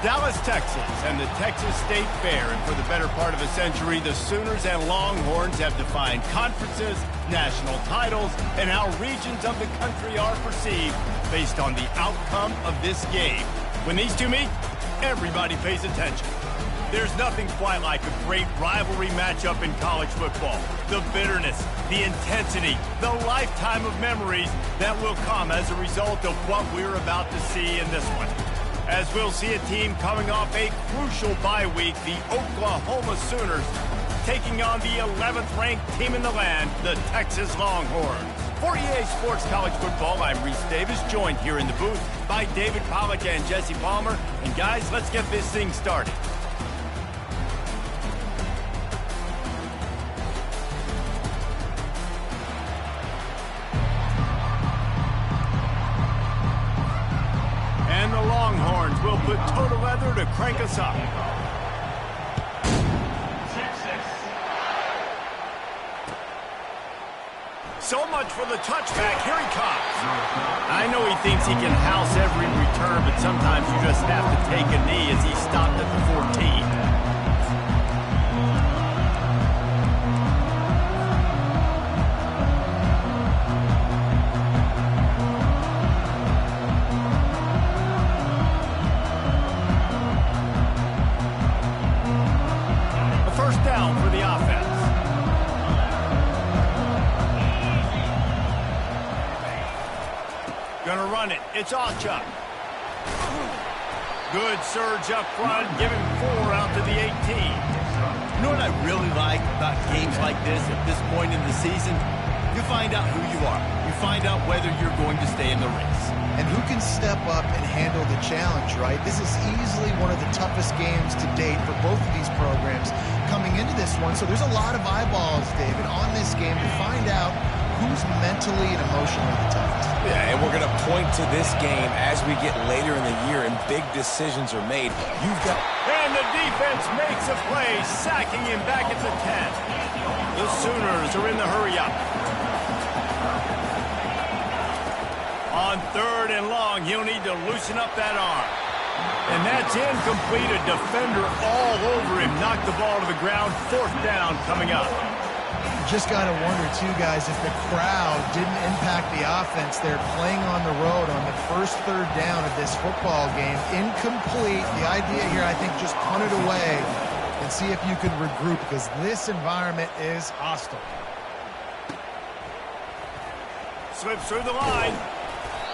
Dallas, Texas, and the Texas State Fair. And for the better part of a century, the Sooners and Longhorns have defined conferences, national titles, and how regions of the country are perceived based on the outcome of this game. When these two meet, everybody pays attention. There's nothing quite like a great rivalry matchup in college football. The bitterness, the intensity, the lifetime of memories that will come as a result of what we're about to see in this one. As we'll see a team coming off a crucial bye week, the Oklahoma Sooners taking on the 11th-ranked team in the land, the Texas Longhorns. For EA Sports College Football, I'm Reese Davis, joined here in the booth by David Pollack and Jesse Palmer. And guys, let's get this thing started. And the Longhorns will put total leather to crank us up. So much for the touchback. Here he comes. I know he thinks he can house every return, but sometimes you just have to take a knee as he stopped at the 14. Gonna run it. It's Achuk. Good surge up front, giving 4 out to the 18. You know what I really like about games like this at this point in the season? You find out who you are. You find out whether you're going to stay in the race. And who can step up and handle the challenge, right? This is easily one of the toughest games to date for both of these programs coming into this one. So there's a lot of eyeballs, David, on this game to find out who's mentally and emotionally the toughest. Yeah, and we're going to point to this game as we get later in the year and big decisions are made. You've got... And the defense makes a play, sacking him back at the 10. The Sooners are in the hurry-up. On 3rd and long, he'll need to loosen up that arm. And that's incomplete. A defender all over him. Knocked the ball to the ground. 4th down coming up. Just got to wonder, too, guys, if the crowd didn't impact the offense. They're playing on the road on the first 3rd down of this football game. Incomplete. The idea here, I think, just punt it away and see if you can regroup, because this environment is hostile. Slips through the line.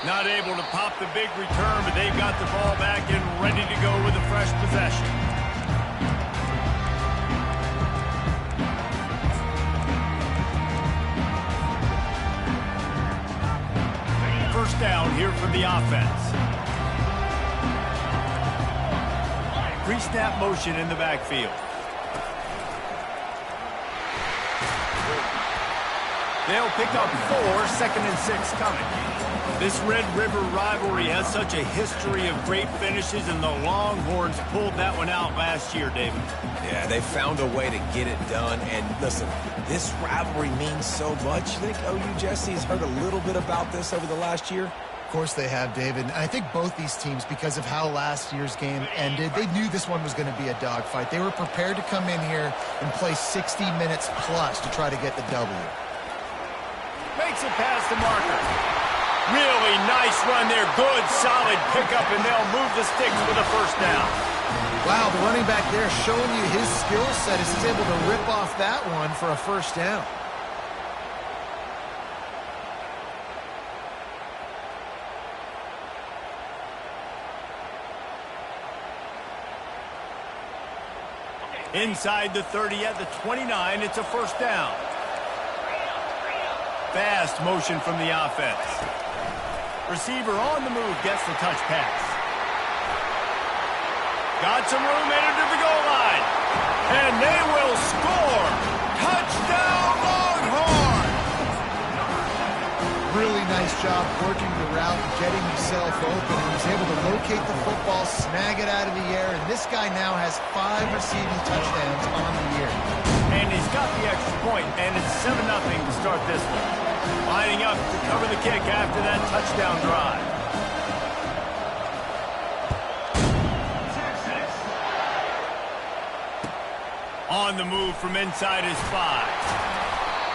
Not able to pop the big return, but they've got the ball back and ready to go with a fresh possession. First down here for the offense. Pre-snap motion in the backfield. They'll pick up 4, 2nd and 6 coming. This Red River rivalry has such a history of great finishes, and the Longhorns pulled that one out last year, David. Yeah, they found a way to get it done. And listen, this rivalry means so much. You think OU Jesse's heard a little bit about this over the last year? Of course they have, David. And I think both these teams, because of how last year's game ended, they knew this one was going to be a dogfight. They were prepared to come in here and play 60 minutes plus to try to get the W. Makes it past the marker. Really nice run there. Good, solid pickup, and they'll move the sticks with a first down. Wow, the running back there showing you his skill set as he's able to rip off that one for a first down. Inside the 30 at the 29, it's a first down. Fast motion from the offense. Receiver on the move gets the touch pass. Got some room, entered to the goal line. And they will score. Touchdown, Longhorns! Really nice job working the route and getting himself open. He was able to locate the football, snag it out of the air, and this guy now has 5 receiving touchdowns on the year. And he's got the extra point, and it's 7-0 to start this one. Lining up to cover the kick after that touchdown drive. On the move from inside his 5.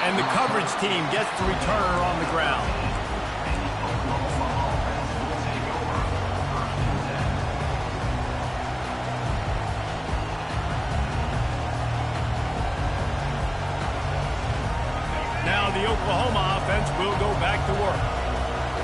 And the coverage team gets the returner on the ground. Now the Oklahoma offense will go back to work.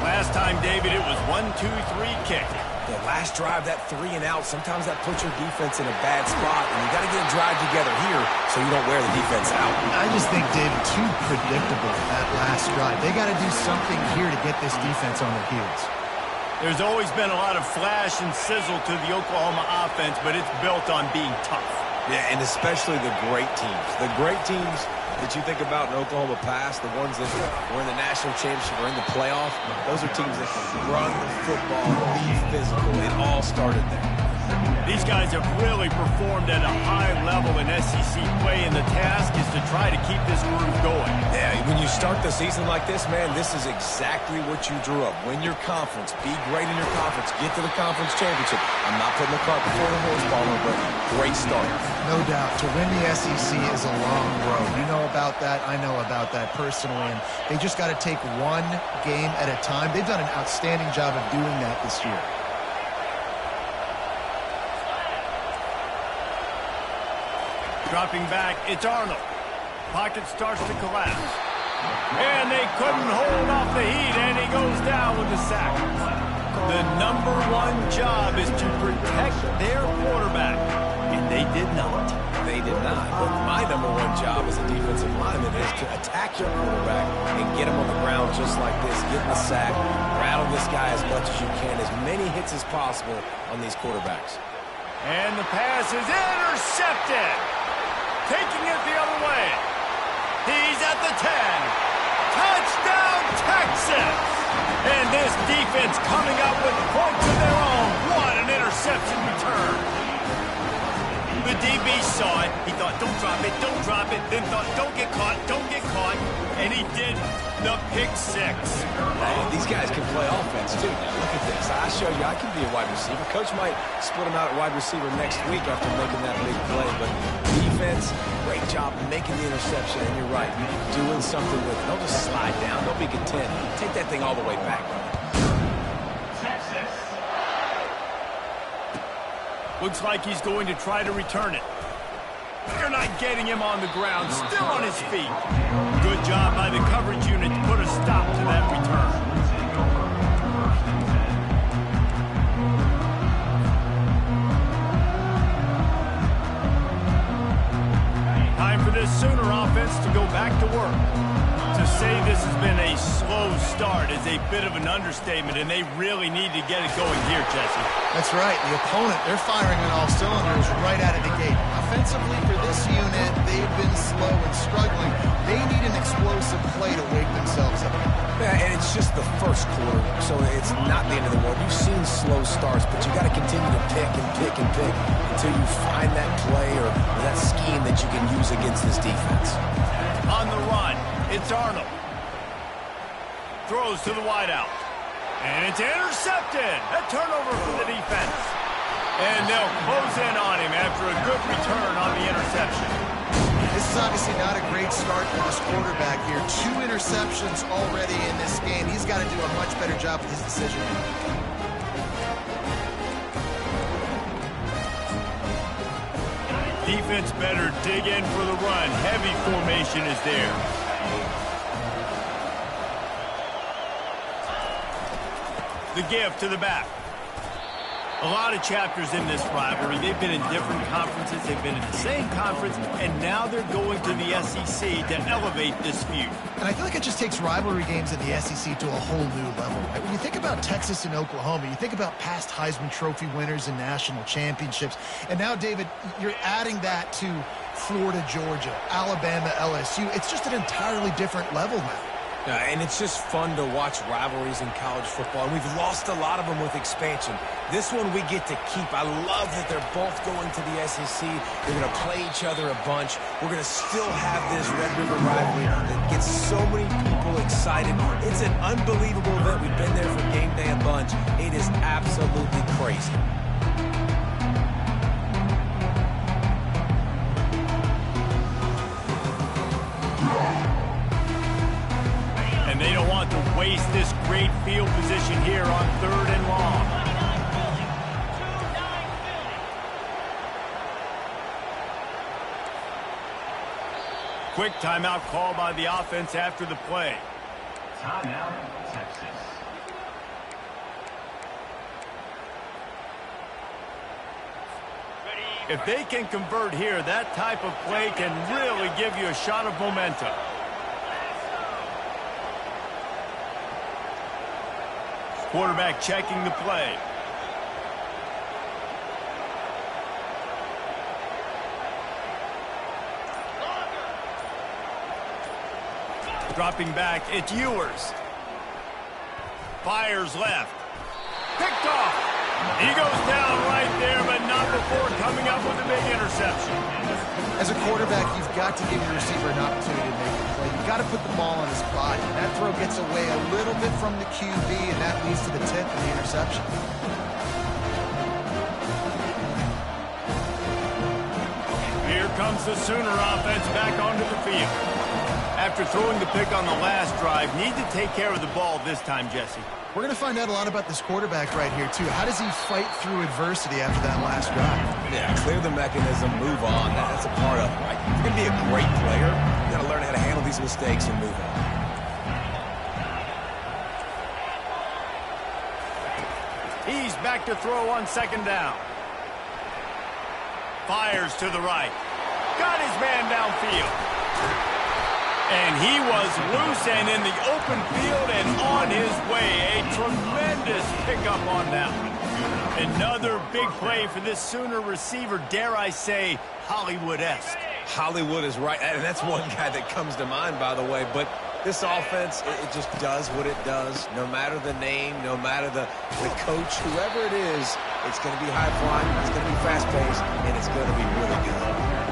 Last time, David, it was 1-2-3 kick. The last drive, that 3 and out, sometimes that puts your defense in a bad spot, and you got to get a drive together here so you don't wear the defense out. I just think, David, too predictable that last drive. They got to do something here to get this defense on their heels. There's always been a lot of flash and sizzle to the Oklahoma offense, but it's built on being tough. Yeah, and especially the great teams. The great teams that you think about in Oklahoma past, the ones that were in the national championship or in the playoff, those are teams that can run the football, be physical. It all started there. These guys have really performed at a high level in SEC play, and the task is to try to keep this groove going. Yeah, when you start the season like this, man, this is exactly what you drew up. Win your conference. Be great in your conference. Get to the conference championship. I'm not putting the cart before the horse, Paulo, but great start. No doubt. To win the SEC is a long road. You know about that. I know about that personally. And they just got to take one game at a time. They've done an outstanding job of doing that this year. Dropping back, it's Arnold. Pocket starts to collapse. And they couldn't hold off the heat, and he goes down with a sack. The number one job is to protect their quarterback, and they did not. They did not. But my number one job as a defensive lineman is to attack your quarterback and get him on the ground just like this, get in the sack, rattle this guy as much as you can, as many hits as possible on these quarterbacks. And the pass is intercepted. Taking it the other way. He's at the 10. Touchdown, Texas! And this defense coming up with points of their own. What an interception return. The DB saw it. He thought, don't drop it, don't drop it. Then thought, don't get caught, don't get caught. And he did the pick 6. These guys can play offense, too. Now, look at this. I show you I can be a wide receiver. Coach might split him out at wide receiver next week after making that big play. But defense, great job making the interception. And you're right, doing something with it. Don't just slide down. Don't be content. Take that thing all the way back. Looks like he's going to try to return it. They're not getting him on the ground, still on his feet. Good job by the coverage unit to put a stop to that return. Time for this Sooner offense to go back to work. To say this has been a slow start is a bit of an understatement, and they really need to get it going here, Jesse. That's right. The opponent, they're firing on all cylinders right out of the gate. Offensively for this unit, they've been slow and struggling. They need an explosive play to wake themselves up. Yeah, and it's just the first quarter, so it's not the end of the world. You've seen slow starts, but you got to continue to pick and pick and pick until you find that play or that scheme that you can use against this defense. On the run, it's Arnold. Throws to the wideout. And it's intercepted. A turnover for the defense. And they'll close in on him after a good return on the interception. This is obviously not a great start for this quarterback here. 2 interceptions already in this game. He's got to do a much better job with his decision making. Defense better dig in for the run. Heavy formation is there. The give to the back. A lot of chapters in this rivalry. They've been in different conferences. They've been in the same conference. And now they're going to the SEC to elevate this feud. And I feel like it just takes rivalry games in the SEC to a whole new level. Right? When you think about Texas and Oklahoma, you think about past Heisman Trophy winners and national championships. And now, David, you're adding that to Florida, Georgia, Alabama, LSU. It's just an entirely different level now. And it's just fun to watch rivalries in college football. And we've lost a lot of them with expansion. This one we get to keep. I love that they're both going to the SEC. They're going to play each other a bunch. We're going to still have this Red River rivalry that gets so many people excited. It's an unbelievable event. We've been there for game day a bunch. It is absolutely crazy. waste this great field position here on 3rd and long. Quick timeout call by the offense after the play. Timeout, Texas. If they can convert here, that type of play can really give you a shot of momentum. Quarterback checking the play. Dropping back, it's Ewers. Fires left. Picked off. He goes down right there, but not before coming up with a big interception. As a quarterback, you've got to give your receiver an opportunity to make a play. You've got to put the ball on his body. That throw gets away a little bit from the QB, and that leads to the tip and the interception. Here comes the Sooner offense back onto the field. After throwing the pick on the last drive, need to take care of the ball this time, Jesse. We're going to find out a lot about this quarterback right here, too. How does he fight through adversity after that last drive? Yeah, clear the mechanism, move on. That's a part of it, right? You're going to be a great player. You got to learn how to handle these mistakes and move on. He's back to throw on 2nd down. Fires to the right. Got his man downfield. And he was loose and in the open field and on his way. A tremendous pickup on that one. Another big play for this Sooner receiver, dare I say, Hollywood-esque. Hollywood is right, and that's one guy that comes to mind, by the way. But this offense, it just does what it does. No matter the name, no matter the coach, whoever it is, it's going to be high-flying, it's going to be fast-paced, and it's going to be really good.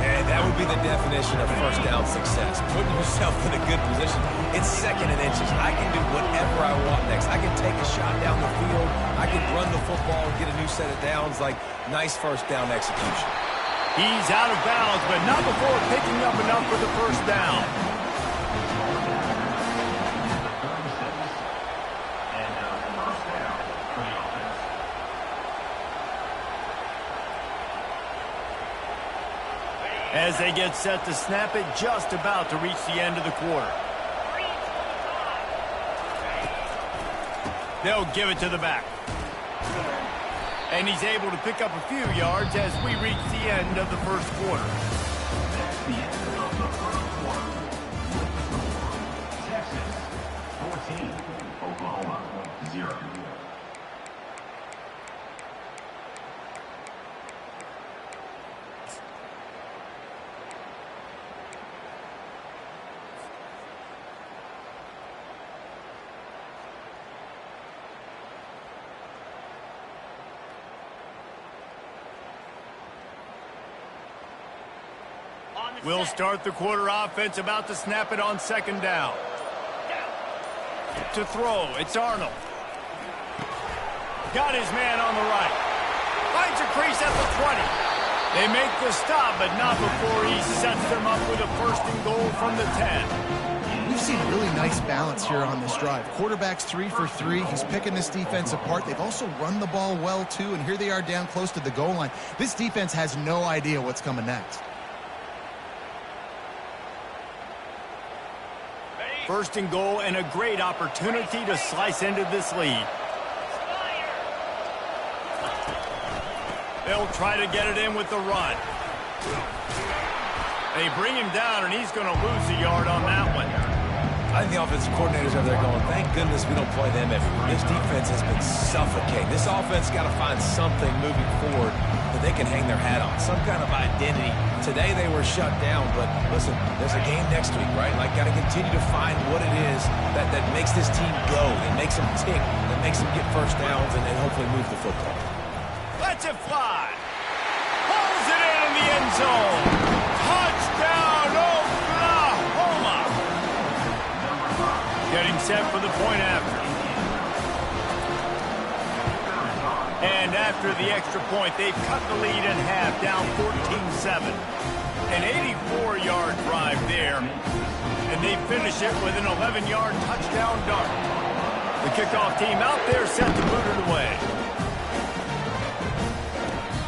And that would be the definition of first down success. Putting yourself in a good position. It's 2nd and inches. I can do whatever I want next. I can take a shot down the field. I can run the football and get a new set of downs. Like, nice first down execution. He's out of bounds, but not before picking up enough for the first down. As they get set to snap it, just about to reach the end of the quarter. They'll give it to the back. And he's able to pick up a few yards as we reach the end of the first quarter. That's the end of the first quarter. Texas, 14. Oklahoma, 0. We'll start the quarter offense, about to snap it on 2nd down. To throw, it's Arnold. Got his man on the right. Finds a crease at the 20. They make the stop, but not before he sets them up with a 1st and goal from the 10. We've seen really nice balance here on this drive. Quarterback's 3 for 3. He's picking this defense apart. They've also run the ball well, too, and here they are down close to the goal line. This defense has no idea what's coming next. 1st and goal, and a great opportunity to slice into this lead. They'll try to get it in with the run. They bring him down, and he's going to lose a yard on that one. I think the offensive coordinators over there going, thank goodness we don't play them every week. This defense has been suffocating. This offense got to find something moving forward that they can hang their hat on, some kind of identity. Today they were shut down, but listen, there's a game next week, right? Like, got to continue to find what it is that makes this team go, that makes them tick, that makes them get first downs, and hopefully move the football. Lets it fly. Pulls it in the end zone. Touchdown, Oklahoma. Getting set for the point after. And after the extra point, they've cut the lead in half, down 14-7. An 84-yard drive there. and they finish it with an 11-yard touchdown dart. The kickoff team out there set to boot it away.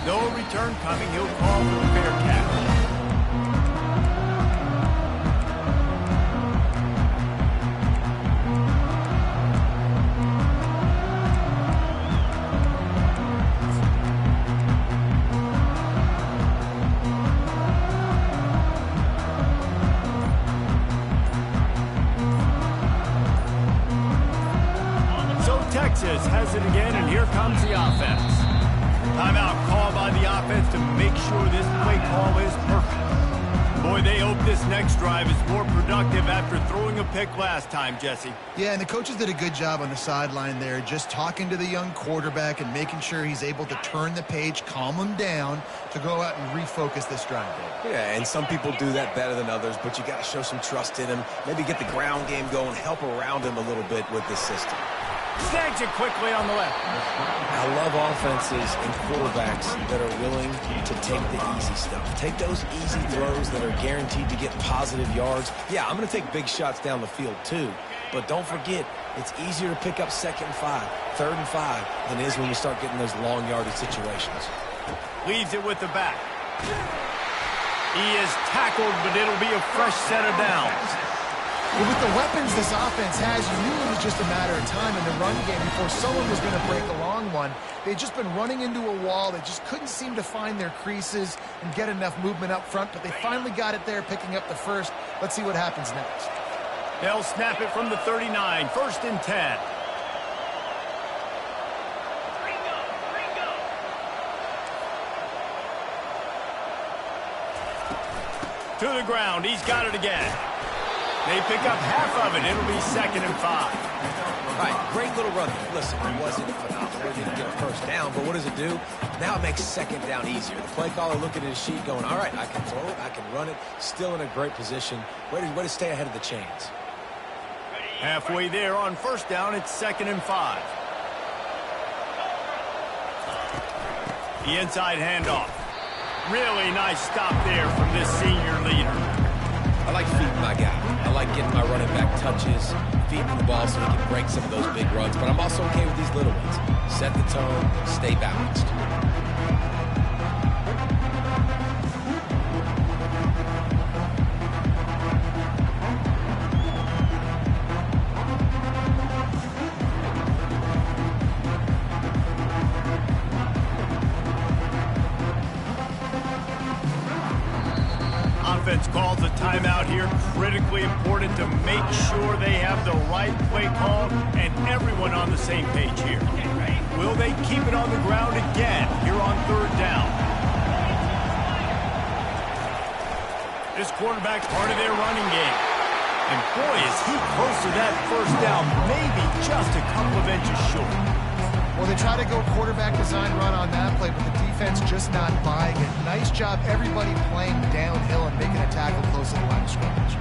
No return coming. He'll call for a fair catch. Texas has it again, and here comes the offense. Timeout called by the offense to make sure this play call is perfect. Boy, they hope this next drive is more productive after throwing a pick last time, Jesse. Yeah, and the coaches did a good job on the sideline there, just talking to the young quarterback and making sure he's able to turn the page, calm him down to go out and refocus this drive. Yeah, and some people do that better than others, but you got to show some trust in him, maybe get the ground game going, help around him a little bit with this system. Snags it quickly on the left. I love offenses and quarterbacks that are willing to take the easy stuff. Take those easy throws that are guaranteed to get positive yards. Yeah, I'm going to take big shots down the field too. But don't forget, it's easier to pick up 2nd and 5, 3rd and 5 than it is when you start getting those long yardage situations. Leaves it with the back. He is tackled, but it'll be a fresh set of downs. Well, with the weapons this offense has, you knew it was just a matter of time in the run game before someone was going to break a long one. They'd just been running into a wall. They just couldn't seem to find their creases and get enough movement up front, but they finally got it there, picking up the first. Let's see what happens next. They'll snap it from the 39, 1st and 10. To the ground, he's got it again. They pick up half of it. It'll be 2nd and 5. All right, great little run. Listen, it wasn't phenomenal. They didn't get a first down, but what does it do? Now it makes 2nd down easier. The play caller looking at his sheet going, all right, I can throw it, I can run it. Still in a great position. Way to stay ahead of the chains. Halfway there on 1st down, it's 2nd and 5. The inside handoff. Really nice stop there from this senior leader. I like feeding my guy. I like getting my running back touches, feeding the ball so he can break some of those big runs. But I'm also okay with these little ones. Set the tone, stay balanced. Offense calls a timeout here. Critically important to make sure they have the right play call and everyone on the same page here. Will they keep it on the ground again here on 3rd down? This quarterback's part of their running game. And boy, is he close to that 1st down, maybe just a couple of inches short. Well, they try to go quarterback design run on that play, but the defense just not buying it. Nice job, everybody playing downhill and making a tackle close to the line of scrimmage.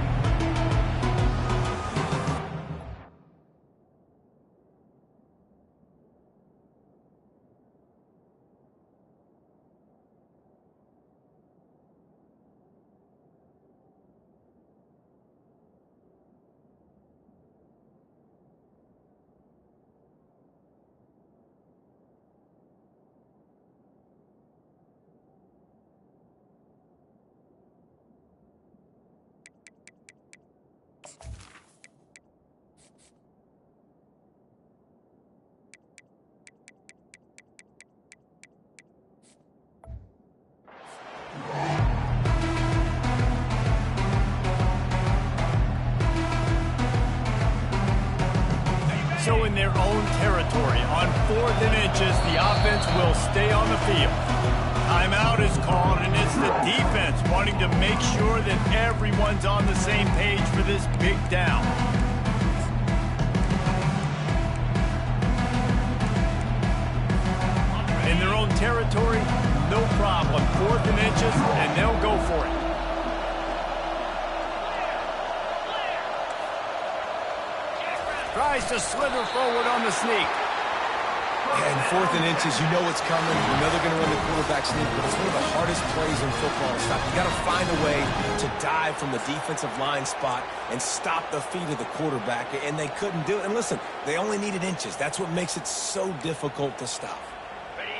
So in their own territory, on 4th and inches, the offense will stay on the field. Timeout is called, and it's the defense wanting to make sure that everyone's on the same page for this big down. In their own territory, no problem. 4th and inches, and they'll go for it. Tries to slither forward on the sneak. And 4th and inches, you know what's coming. You know they're going to run the quarterback sneak, but it's one of the hardest plays in football to stop. You got to find a way to dive from the defensive line spot and stop the feet of the quarterback, and they couldn't do it. And listen, they only needed inches. That's what makes it so difficult to stop.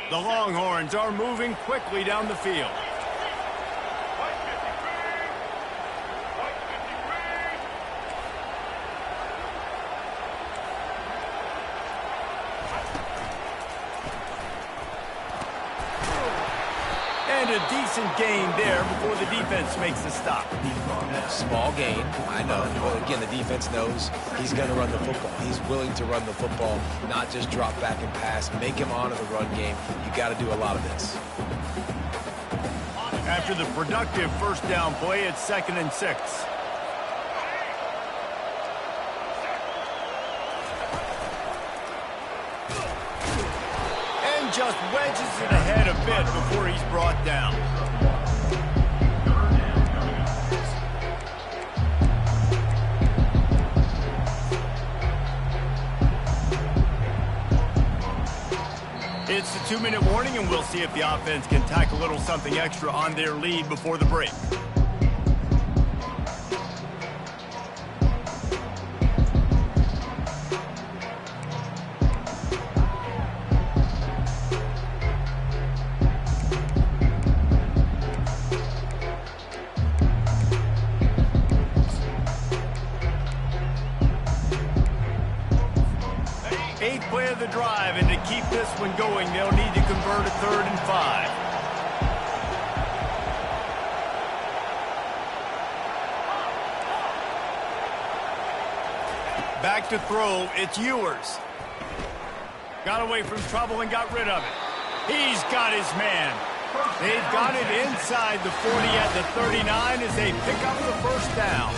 The Longhorns are moving quickly down the field. And a decent gain there before the defense makes the stop. Small gain, I know. But again, the defense knows he's going to run the football. He's willing to run the football, not just drop back and pass. Make him honor the run game. You got to do a lot of this. After the productive first down play, it's 2nd and 6. Just wedges it ahead a bit before he's brought down. It's the 2-minute warning, and we'll see if the offense can tack a little something extra on their lead before the break. Play of the drive, and to keep this one going, they'll need to convert a 3rd and 5. Back to throw, it's Ewers. Got away from trouble and got rid of it. He's got his man. They've got it inside the 40 at the 39 as they pick up the first down.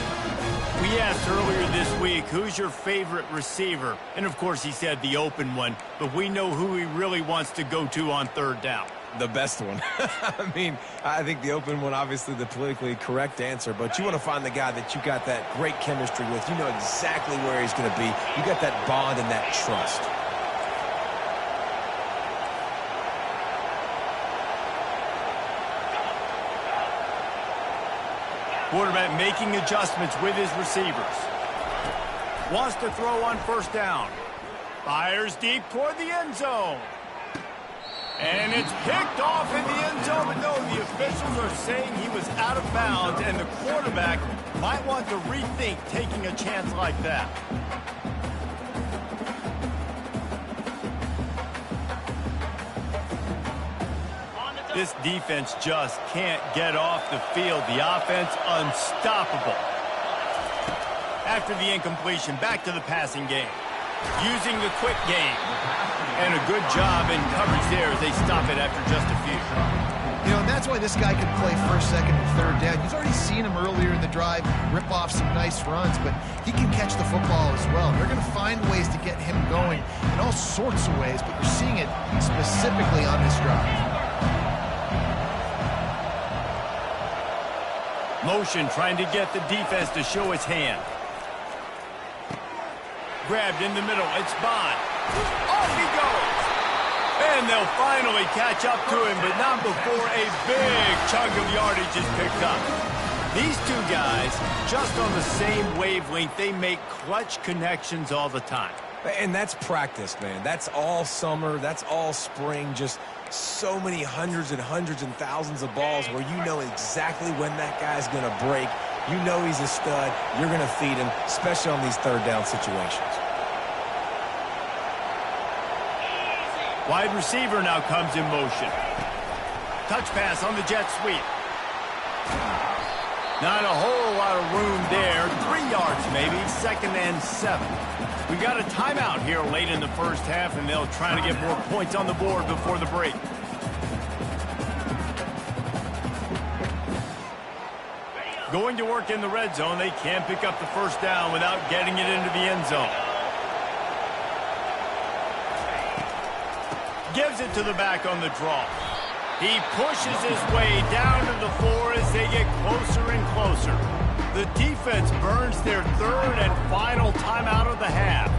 We asked earlier this week, who's your favorite receiver? And, of course, he said the open one, but we know who he really wants to go to on 3rd down. The best one. I mean, I think the open one, obviously the politically correct answer, but you want to find the guy that you got that great chemistry with. You know exactly where he's going to be. You got that bond and that trust. Quarterback making adjustments with his receivers. Wants to throw on 1st down. Fires deep toward the end zone. And it's picked off in the end zone. But no, the officials are saying he was out of bounds, and the quarterback might want to rethink taking a chance like that. This defense just can't get off the field. The offense unstoppable. After the incompletion, back to the passing game. Using the quick game. And a good job in coverage there as they stop it after just a few. You know, and that's why this guy can play 1st, 2nd, and 3rd down. You've already seen him earlier in the drive rip off some nice runs, but he can catch the football as well. They're going to find ways to get him going in all sorts of ways, but you're seeing it specifically on this drive. Motion trying to get the defense to show its hand. Grabbed in the middle. It's Bond. Off he goes. And they'll finally catch up to him, but not before a big chunk of yardage is picked up. These two guys, just on the same wavelength, they make clutch connections all the time. And that's practice, man. That's all summer. That's all spring. Just so many hundreds and thousands of balls where you know exactly when that guy's going to break. You know he's a stud. You're going to feed him, especially on these 3rd down situations. Wide receiver now comes in motion. Touch pass on the jet sweep. Not a whole lot of room there. 3 yards maybe, 2nd and 7. We've got a timeout here late in the first half, and they'll try to get more points on the board before the break. Going to work in the red zone. They can't pick up the first down without getting it into the end zone. Gives it to the back on the draw. He pushes his way down to the floor as they get closer and closer. The defense burns their 3rd and final timeout of the half.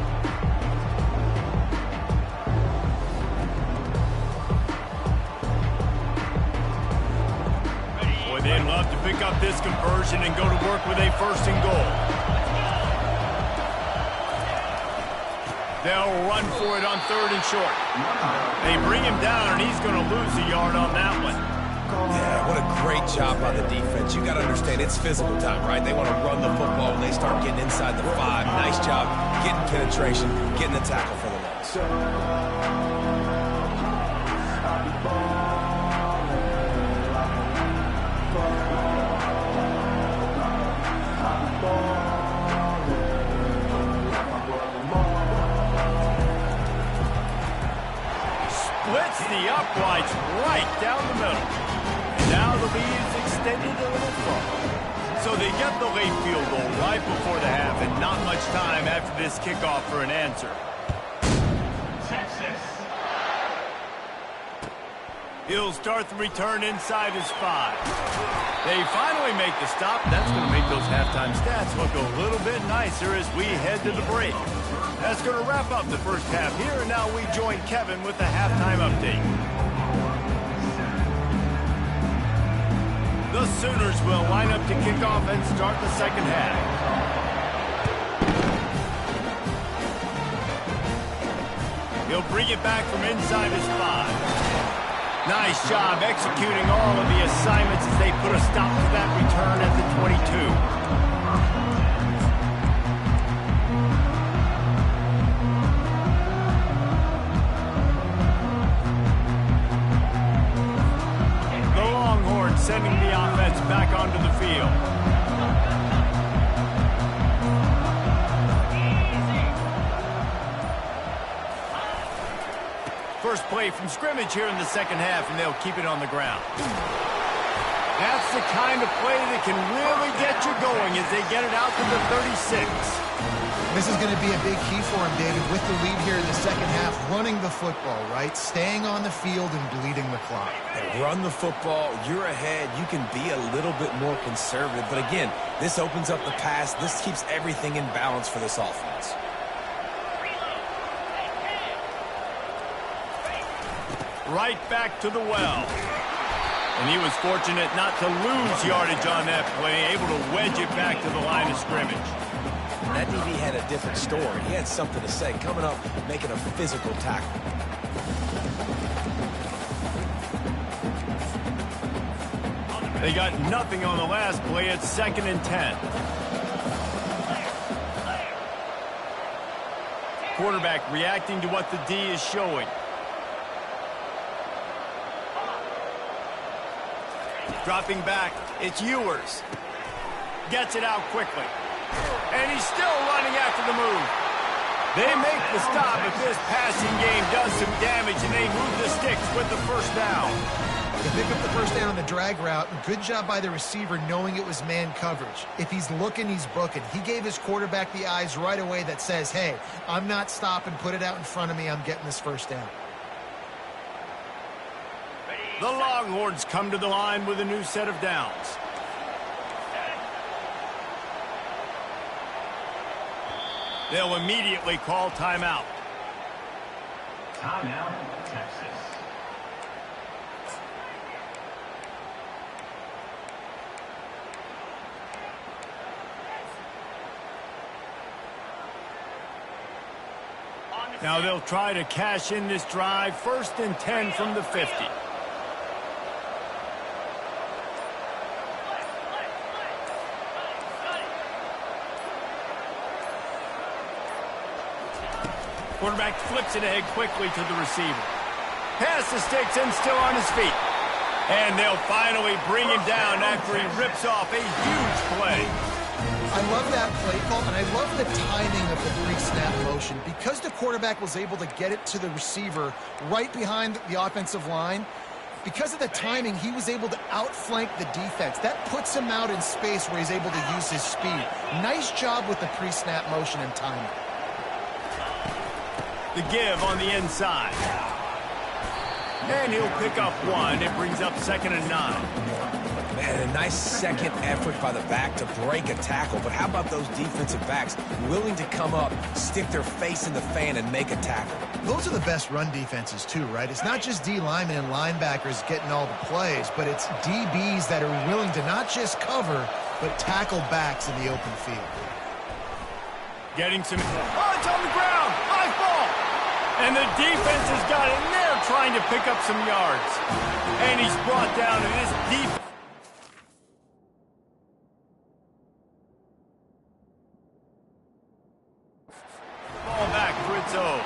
up this conversion and go to work with a 1st and goal. They'll run for it on 3rd and short. They bring him down, and he's going to lose a yard on that one. Yeah, what a great job by the defense. You got to understand, it's physical time, right? They want to run the football when they start getting inside the 5. Nice job getting penetration, getting the tackle for the loss. Splits the uprights right down the middle. And now the lead is extended a little further. So they get the late field goal right before the half, and not much time after this kickoff for an answer. Texas. He'll start the return inside his 5. They finally make the stop. That's going to make those halftime stats look a little bit nicer as we head to the break. That's going to wrap up the first half here, and now we join Kevin with the halftime update. The Sooners will line up to kick off and start the second half. He'll bring it back from inside his 5. Nice job executing all of the assignments as they put a stop to that return at the 22. Sending the offense back onto the field. First play from scrimmage here in the second half, and they'll keep it on the ground. That's the kind of play that can really get you going as they get it out to the 36. This is going to be a big key for him, David, with the lead here in the second half, running the football, right? Staying on the field and bleeding the clock. And run the football, you're ahead, you can be a little bit more conservative. But again, this opens up the pass. This keeps everything in balance for this offense. Right back to the well. And he was fortunate not to lose yardage on that play, able to wedge it back to the line of scrimmage. That DB had a different story. He had something to say, coming up, making a physical tackle. They got nothing on the last play. It's 2nd and 10. Quarterback reacting to what the D is showing. Dropping back, it's Ewers. Gets it out quickly. And he's still running after the move. They make the stop, but this passing game does some damage, and they move the sticks with the first down. They pick up the first down on the drag route. Good job by the receiver knowing it was man coverage. If he's looking, he's booking. He gave his quarterback the eyes right away that says, hey, I'm not stopping, put it out in front of me, I'm getting this first down. The Longhorns come to the line with a new set of downs. They'll immediately call timeout. Timeout, Texas. Now they'll try to cash in this drive. 1st and 10 from the 50. Quarterback flips it ahead quickly to the receiver. Pass the sticks and still on his feet. And they'll finally bring him down after he rips off a huge play. I love that play call, and I love the timing of the pre-snap motion. Because the quarterback was able to get it to the receiver right behind the offensive line, because of the timing, he was able to outflank the defense. That puts him out in space where he's able to use his speed. Nice job with the pre-snap motion and timing. The give on the inside. And he'll pick up one. It brings up 2nd and 9. Man, a nice second effort by the back to break a tackle. But how about those defensive backs willing to come up, stick their face in the fan, and make a tackle? Those are the best run defenses, too, right? It's not just D linemen and linebackers getting all the plays, but it's DBs that are willing to not just cover, but tackle backs in the open field. Getting some... Oh, it's on the ground! High ball! And the defense has got in there trying to pick up some yards. And he's brought down to this defense. Ball back, Rizzo.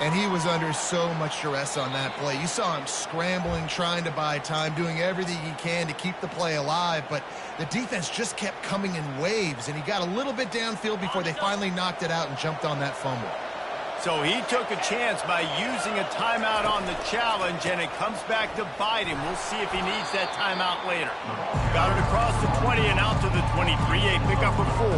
And he was under so much duress on that play. You saw him scrambling, trying to buy time, doing everything he can to keep the play alive, but the defense just kept coming in waves, and he got a little bit downfield before they finally knocked it out and jumped on that fumble. So he took a chance by using a timeout on the challenge, and it comes back to bite him. We'll see if he needs that timeout later. Got it across the 20 and out to the 23, a pickup of 4.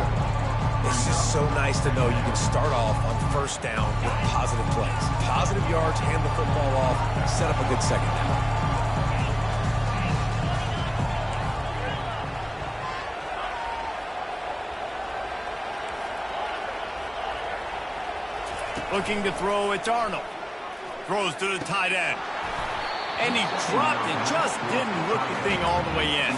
It's just so nice to know you can start off on first down with positive plays. Positive yards, hand the football off, set up a good second down. Looking to throw, it's Arnold. Throws to the tight end. And he dropped it, just didn't look the thing all the way in.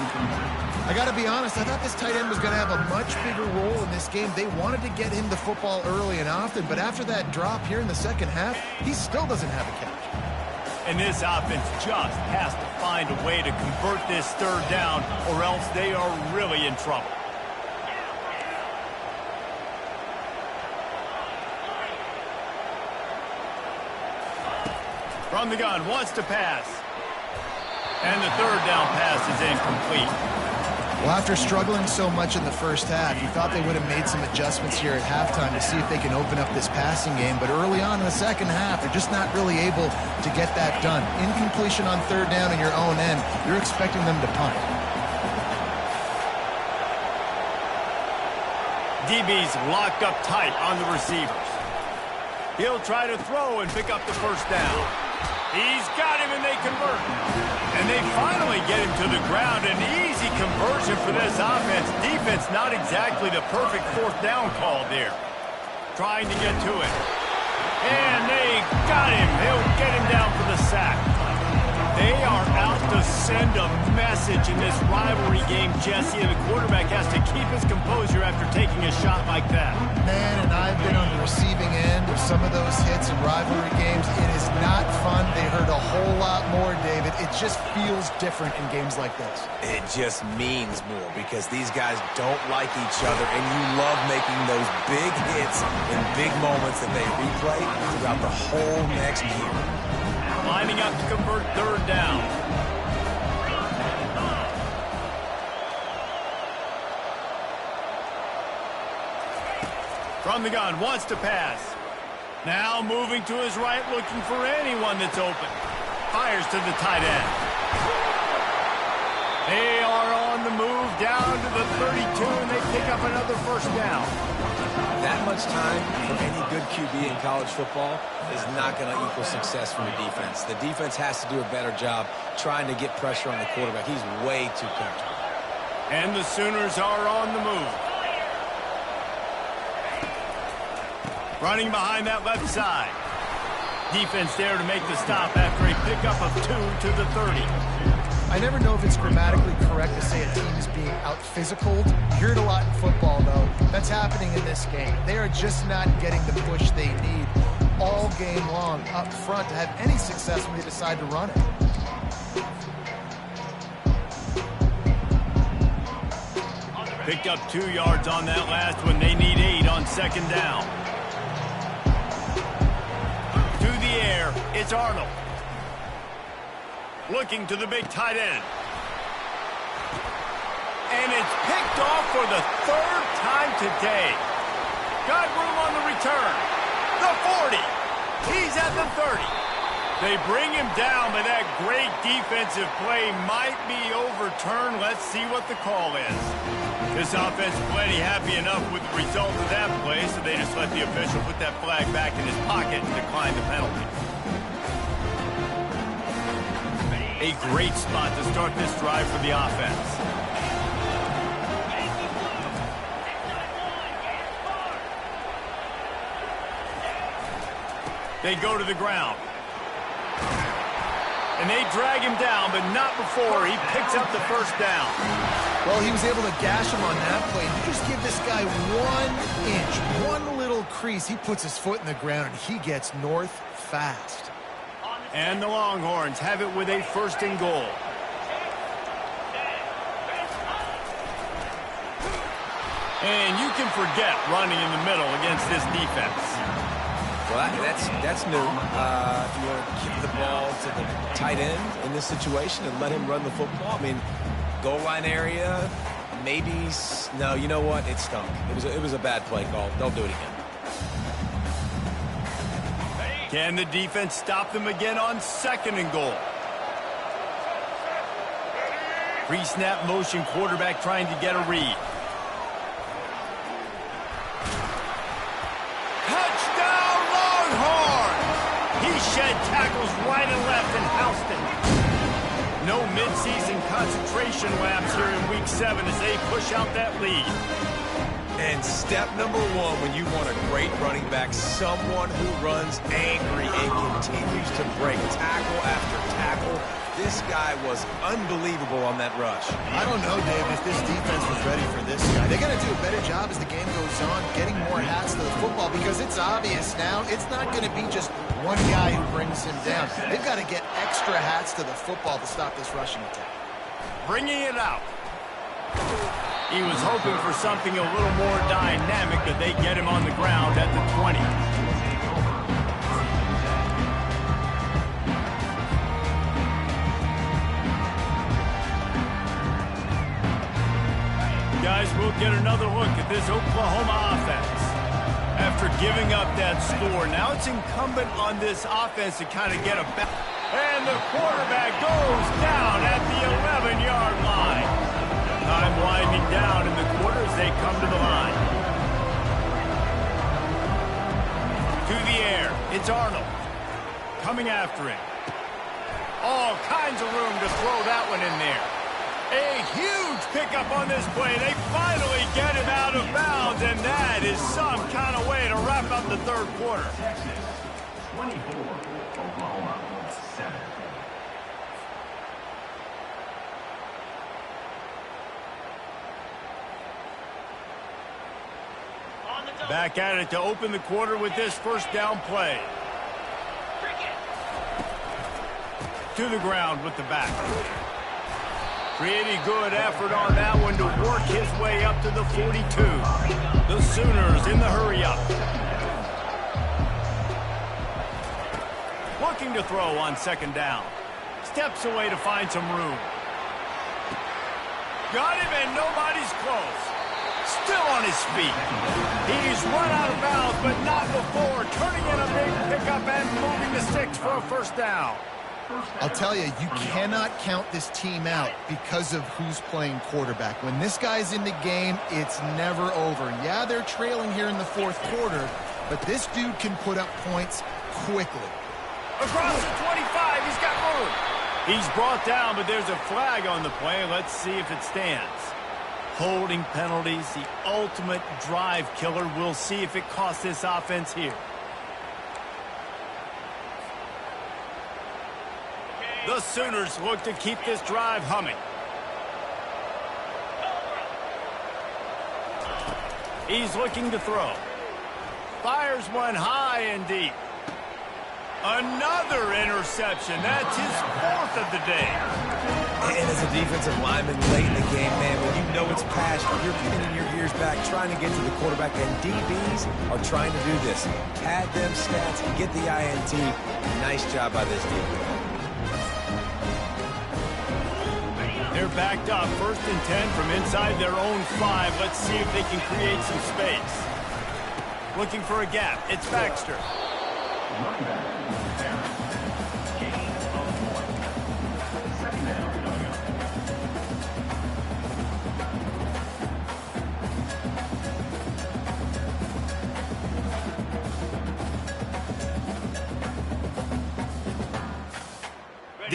I got to be honest, I thought this tight end was going to have a much bigger role in this game. They wanted to get him the football early and often, but after that drop here in the second half, he still doesn't have a catch. And this offense just has to find a way to convert this third down, or else they are really in trouble. From the gun, wants to pass. And the third down pass is incomplete. Well, after struggling so much in the first half, you thought they would have made some adjustments here at halftime to see if they can open up this passing game. But early on in the second half, they're just not really able to get that done. Incompletion on third down in your own end, you're expecting them to punt. DB's locked up tight on the receivers. He'll try to throw and pick up the first down. He's got him, and they convert. And they finally get him to the ground. An easy conversion for this offense. Defense not exactly the perfect fourth down call there. Trying to get to it. And they got him. He'll get him down for the sack. They are out to send a message in this rivalry game, Jesse, and the quarterback has to keep his composure after taking a shot like that. Man, and I've been on the receiving end of some of those hits in rivalry games. It is not fun. They hurt a whole lot more, David. It just feels different in games like this. It just means more because these guys don't like each other, and you love making those big hits in big moments that they replay throughout the whole next year. Lining up to convert third down. From the gun, wants to pass. Now moving to his right, looking for anyone that's open. Fires to the tight end. They are on the move down to the 32, and they pick up another first down. That much time for any good QB in college football is not going to equal success from the defense. The defense has to do a better job trying to get pressure on the quarterback. He's way too comfortable. And the Sooners are on the move. Running behind that left side. Defense there to make the stop after a pickup of 2 to the 30. I never know if it's grammatically correct to say a team is being out-physicaled. You hear it a lot in football, though. That's happening in this game. They are just not getting the push they need all game long up front to have any success when they decide to run it. Picked up 2 yards on that last one. They need 8 on second down. To the air, it's Arnold. Looking to the big tight end. And it's picked off for the third time today. Got room on the return. The 40. He's at the 30. They bring him down, but that great defensive play might be overturned. Let's see what the call is. This offense plenty happy enough with the result of that play, so they just let the official put that flag back in his pocket and decline the penalty. A great spot to start this drive for the offense. They go to the ground. And they drag him down, but not before he picks up the first down. Well, he was able to gash him on that play. You just give this guy 1 inch, one little crease. He puts his foot in the ground, and he gets north fast. And the Longhorns have it with a 1st and goal. And you can forget running in the middle against this defense. Well, that's new. If you want to keep the ball to the tight end in this situation and let him run the football, I mean, goal line area, maybe. No, you know what? It stunk. It was a bad play call. Don't do it again. Can the defense stop them again on 2nd and goal? Pre-snap motion quarterback trying to get a read. Touchdown Longhorns! He shed tackles right and left and housed it. No midseason concentration laps here in Week 7 as they push out that lead. And step number 1 when you want a great running back, someone who runs angry and continues to break tackle after tackle. This guy was unbelievable on that rush. I don't know, Dave, if this defense was ready for this guy. They're going to do a better job as the game goes on, getting more hats to the football, because it's obvious now it's not going to be just one guy who brings him down. They've got to get extra hats to the football to stop this rushing attack. Bringing it out. He was hoping for something a little more dynamic, but they get him on the ground at the 20. Guys, we'll get another look at this Oklahoma offense. After giving up that score, now it's incumbent on this offense to kind of get a back. And the quarterback goes down at the 11-yard line. Time winding down in the quarter as they come to the line. To the air, it's Arnold. Coming after him. All kinds of room to throw that one in there. A huge pickup on this play. They finally get him out of bounds, and that is some kind of way to wrap up the 3rd quarter. Texas 24, Oklahoma 7. Back at it to open the quarter with this 1st down play. To the ground with the back. Pretty good effort on that one to work his way up to the 42. The Sooners in the hurry-up. Looking to throw on 2nd down. Steps away to find some room. Got him and nobody's close. Still on his feet. He's run out of bounds, but not before. Turning in a big pickup and moving the sticks for a 1st down. I'll tell you, you cannot count this team out because of who's playing quarterback. When this guy's in the game, it's never over. Yeah, they're trailing here in the 4th quarter, but this dude can put up points quickly. Across the 25, he's got room. He's brought down, but there's a flag on the play. Let's see if it stands. Holding penalties, the ultimate drive killer. We'll see if it costs this offense here. The Sooners look to keep this drive humming. He's looking to throw. Fires one high and deep. Another interception. That's his 4th of the day. And as a defensive lineman late in the game, man, when you know it's passionate, you're pinning your ears back, trying to get to the quarterback, and DBs are trying to do this. Pad them stats, get the INT. Nice job by this defense. They're backed up, 1st and 10 from inside their own 5. Let's see if they can create some space. Looking for a gap. It's Baxter. Running back, gain of 1. 2nd down.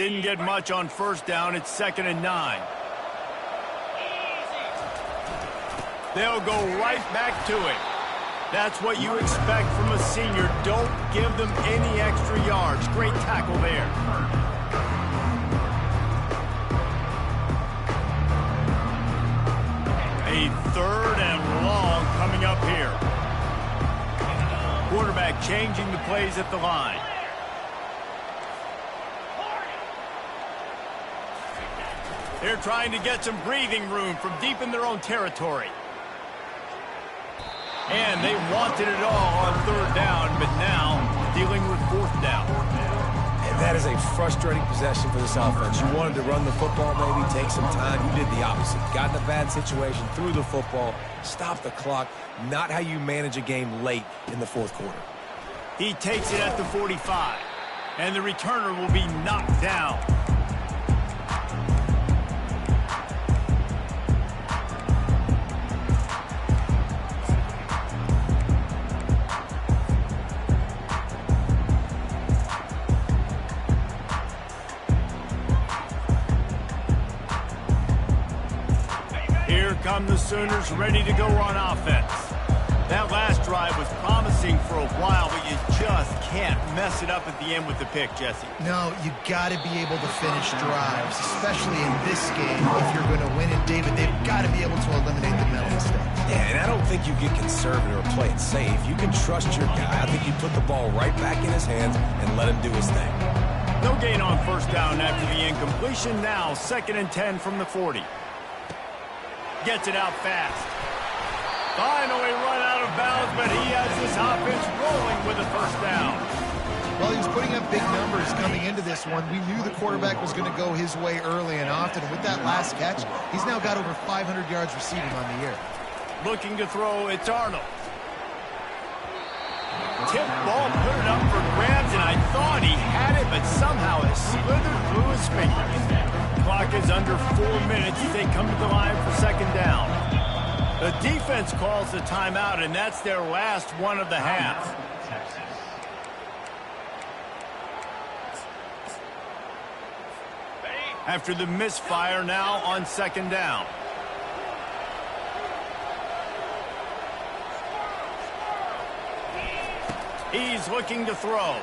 Didn't get much on first down. It's 2nd and 9. They'll go right back to it. That's what you expect from a senior. Don't give them any extra yards. Great tackle there. A 3rd and long coming up here. Quarterback changing the plays at the line. They're trying to get some breathing room from deep in their own territory. And they wanted it all on 3rd down, but now dealing with 4th down. And that is a frustrating possession for this offense. You wanted to run the football, maybe take some time. You did the opposite. Got in a bad situation, threw the football, stopped the clock. Not how you manage a game late in the 4th quarter. He takes it at the 45, and the returner will be knocked down. Here come the Sooners ready to go on offense. That last drive was promising for a while, but you just can't mess it up at the end with the pick, Jesse. No, you got to be able to finish drives, especially in this game. If you're going to win it, David, they've got to be able to eliminate the mental mistakes. Yeah, and I don't think you get conservative or play it safe. You can trust your guy. I think you put the ball right back in his hands and let him do his thing. No gain on first down after the incompletion. Now 2nd and 10 from the 40. Gets it out fast. Finally run out of bounds, but he has his offense rolling with a 1st down. Well, he was putting up big numbers coming into this one. We knew the quarterback was going to go his way early and often. With that last catch, he's now got over 500 yards receiving on the year. Looking to throw, it's Arnold. Tip ball, put it up for grabs, and I thought he had it, but somehow it slithered through his fingers. Clock is under 4 minutes as they come to the line for 2nd down. The defense calls the timeout, and that's their last one of the half. After the misfire, now on 2nd down. He's looking to throw.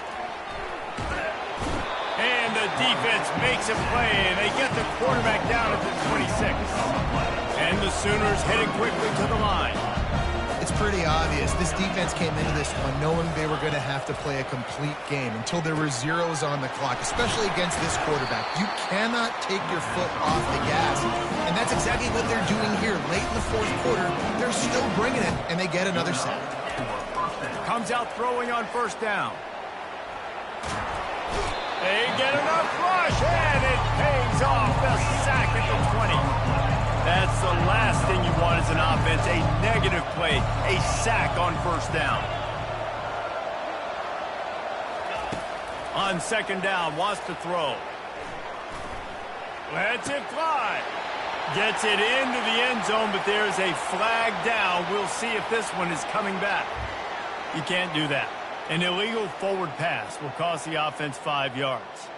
And the defense makes a play, and they get the quarterback down at the 26. And the Sooners headed quickly to the line. It's pretty obvious. This defense came into this one knowing they were going to have to play a complete game until there were zeros on the clock, especially against this quarterback. You cannot take your foot off the gas, and that's exactly what they're doing here. Late in the 4th quarter, they're still bringing it, and they get another sack. Comes out throwing on 1st down. They get enough rush, and it pays off. The sack at the 20. That's the last thing you want as an offense, a negative play, a sack on 1st down. On 2nd down, wants to throw. Lets it fly. Gets it into the end zone, but there's a flag down. We'll see if this one is coming back. You can't do that. An illegal forward pass will cost the offense 5 yards.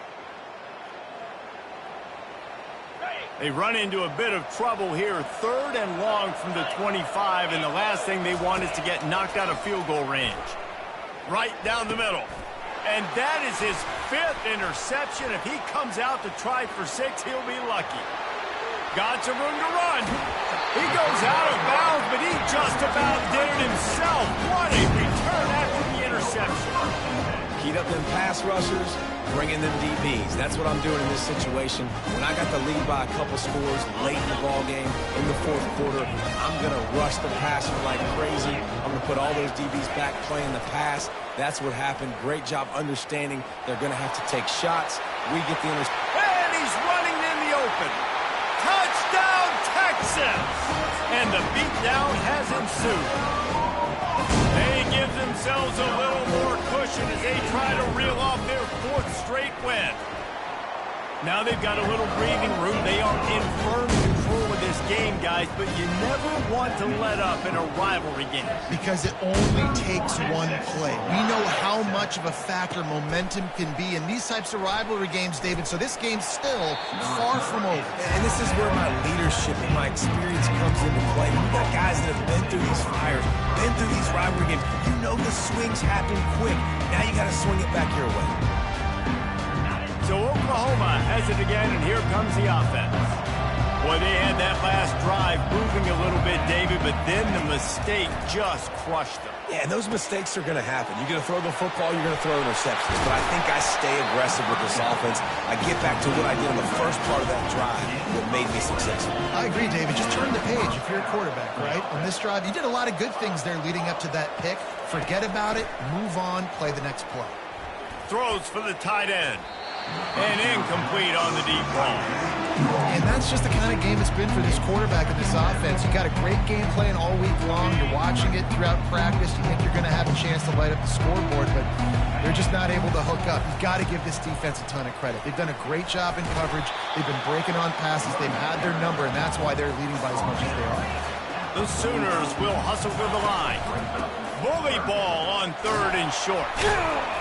They run into a bit of trouble here. 3rd and long from the 25, and the last thing they want is to get knocked out of field goal range. Right down the middle. And that is his 5th interception. If he comes out to try for 6, he'll be lucky. Got some room to run. He goes out of bounds, but he just about did it himself. What a return after the interception. Heat up them pass rushers, bring in them DBs. That's what I'm doing in this situation. When I got the lead by a couple scores late in the ball game, in the 4th quarter, I'm going to rush the passer like crazy. I'm going to put all those DBs back playing the pass. That's what happened. Great job understanding they're going to have to take shots. We get the interception. And he's running in the open. Touchdown, Texas! And the beatdown has ensued. They give themselves a little more cushion as they try to reel off their 4th straight win. Now they've got a little breathing room. They are in firm control of this game, guys, but you never want to let up in a rivalry game. Because it only takes one play. We know how much of a factor momentum can be in these types of rivalry games, David, so this game's still far from over. And this is where my leadership and my experience comes into play. We've got guys that have been through these fires, been through these rivalry games. You know the swings happen quick. Now you got to swing it back your way. So Oklahoma has it again, and here comes the offense. Boy, they had that last drive moving a little bit, David, but then the mistake just crushed them. Yeah, and those mistakes are going to happen. You're going to throw the football, you're going to throw interceptions. But I think I stay aggressive with this offense. I get back to what I did in the first part of that drive that made me successful. I agree, David. Just turn the page if you're a quarterback, right? On this drive, you did a lot of good things there leading up to that pick. Forget about it, move on, play the next play. Throws for the tight end. And incomplete on the deep ball. And that's just the kind of game it's been for this quarterback and this offense. You got a great game plan all week long. You're watching it throughout practice. You think you're going to have a chance to light up the scoreboard, but they're just not able to hook up. You've got to give this defense a ton of credit. They've done a great job in coverage. They've been breaking on passes. They've had their number, and that's why they're leading by as much as they are. The Sooners will hustle to the line. Bully ball on 3rd and short.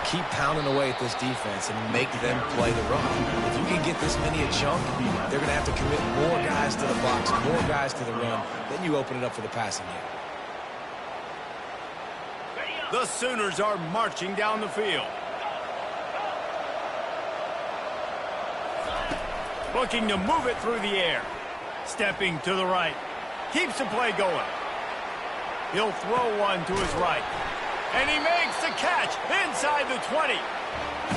Keep pounding away at this defense and make them play the run. If you can get this many a chunk, they're going to have to commit more guys to the box, more guys to the run. Then you open it up for the passing game. The Sooners are marching down the field. Looking to move it through the air. Stepping to the right. Keeps the play going. He'll throw one to his right. And he makes the catch inside the 20.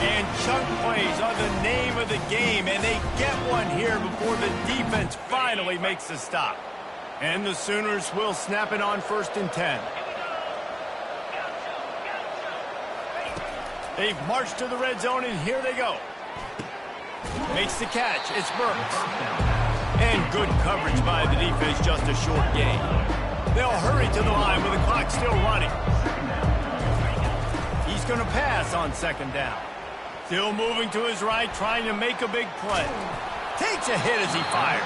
And chunk plays are the name of the game, and they get one here before the defense finally makes the stop. And the Sooners will snap it on 1st and 10. They've marched to the red zone, and here they go. Makes the catch. It's Burks. And good coverage by the defense, just a short gain. They'll hurry to the line with the clock still running. He's going to pass on 2nd down. Still moving to his right, trying to make a big play. Takes a hit as he fires.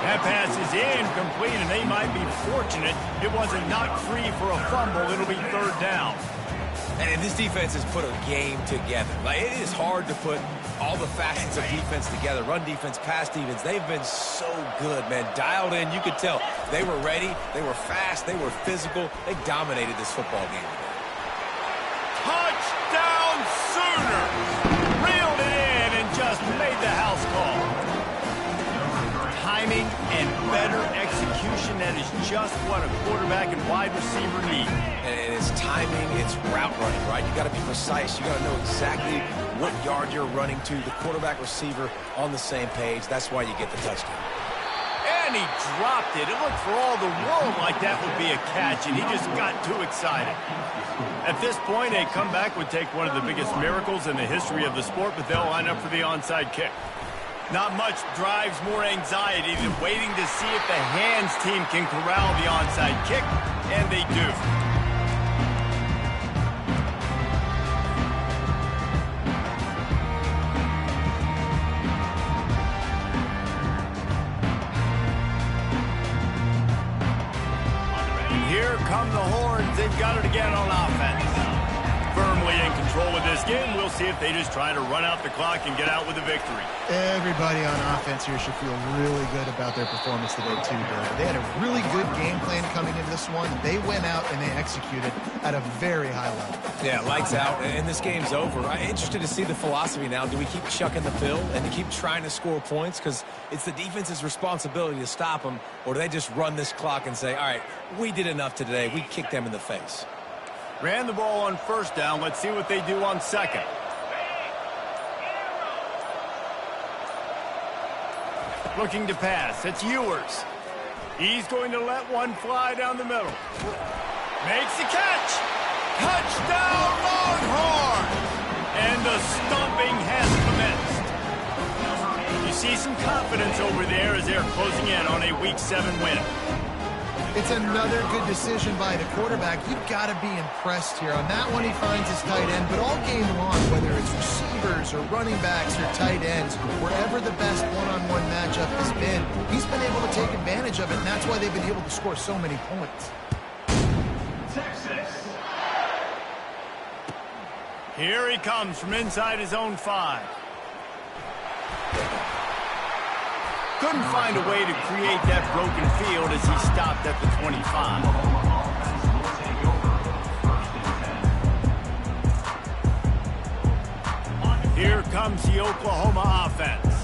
That pass is incomplete, and they might be fortunate it wasn't knocked free for a fumble. It'll be 3rd down. And this defense has put a game together. Like, it is hard to put all the facets of defense together. Run defense, pass defense. They've been so good, man. Dialed in. You could tell they were ready. They were fast. They were physical. They dominated this football game. Touchdown Sooners! Reeled it in and just made the house call. Timing and better execution, that is just what a quarterback and wide receiver need. And it's timing, it's route running, right? You got to be precise. You got to know exactly what yard you're running to. The quarterback receiver on the same page. That's why you get the touchdown. And he dropped it. It looked for all the world like that would be a catch, and he just got too excited. At this point, a comeback would take one of the biggest miracles in the history of the sport, but they'll line up for the onside kick. Not much drives more anxiety than waiting to see if the hands team can corral the onside kick, and they do. And here come the Horns. They've got it again on offense. Firmly in control of this game. We'll see if they just try to run out the clock and get out with a victory. Everybody on offense here should feel really good about their performance today, too, David. They had a really good game plan coming into this one. They went out and they executed at a very high level. Yeah, lights out, and this game's over. I'm interested to see the philosophy now. Do we keep chucking the pill and keep trying to score points? Because it's the defense's responsibility to stop them, or do they just run this clock and say, all right, we did enough today. We kicked them in the face. Ran the ball on 1st down. Let's see what they do on 2nd. Looking to pass. It's Ewers. He's going to let one fly down the middle. Makes the catch. Touchdown, Longhorn! And the stomping has commenced. You see some confidence over there as they're closing in on a Week 7 win. It's another good decision by the quarterback. You've got to be impressed here. On that one, he finds his tight end, but all game long, whether it's receivers or running backs or tight ends, wherever the best one-on-one matchup has been, he's been able to take advantage of it, and that's why they've been able to score so many points. Texas. Here he comes from inside his own 5. Couldn't find a way to create that broken field as he stopped at the 25. Here comes the Oklahoma offense.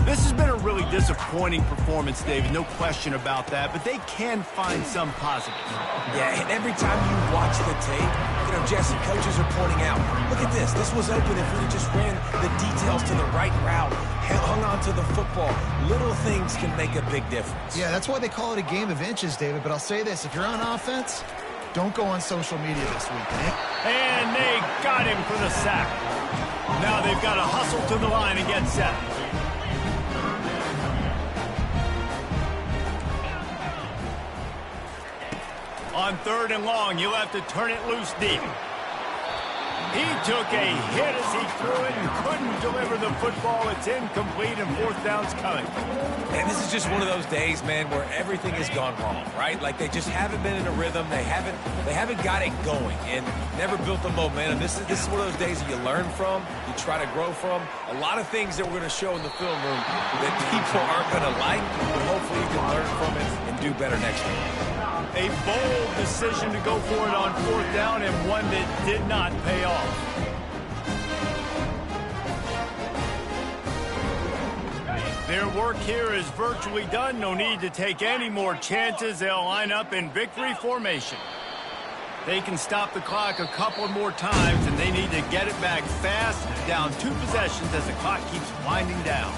This has been a really disappointing performance, David, no question about that, but they can find some positives. Yeah, and every time you watch the tape, Jesse, coaches are pointing out, look at this. This was open if we just ran the details to the right route, hung on to the football. Little things can make a big difference. Yeah, that's why they call it a game of inches, David, but I'll say this. If you're on offense, don't go on social media this week, man. And they got him for the sack. Now they've got to hustle to the line and get set. On 3rd and long, you'll have to turn it loose deep. He took a hit as he threw it and couldn't deliver the football. It's incomplete and 4th down's coming. And this is just one of those days, man, where everything has gone wrong, right? Like they just haven't been in a rhythm. They haven't got it going and never built the momentum. This is one of those days that you learn from, you try to grow from. A lot of things that we're going to show in the film room that people aren't going to like, but hopefully you can learn from it and do better next time. A bold decision to go for it on 4th down and one that did not pay off. Their work here is virtually done. No need to take any more chances. They'll line up in victory formation. They can stop the clock a couple more times, and they need to get it back fast, down 2 possessions as the clock keeps winding down.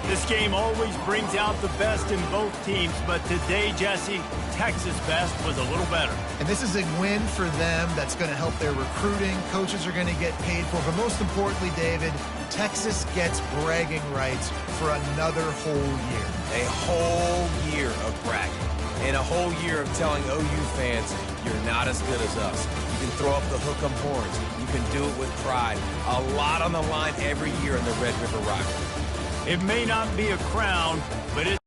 This game always brings out the best in both teams, but today, Jesse, Texas' best was a little better. And this is a win for them that's going to help their recruiting. Coaches are going to get paid for. But most importantly, David, Texas gets bragging rights for another whole year. A whole year of bragging. And a whole year of telling OU fans, you're not as good as us. You can throw up the hook 'em horns. You can do it with pride. A lot on the line every year in the Red River Rivalry. It may not be a crown, but it's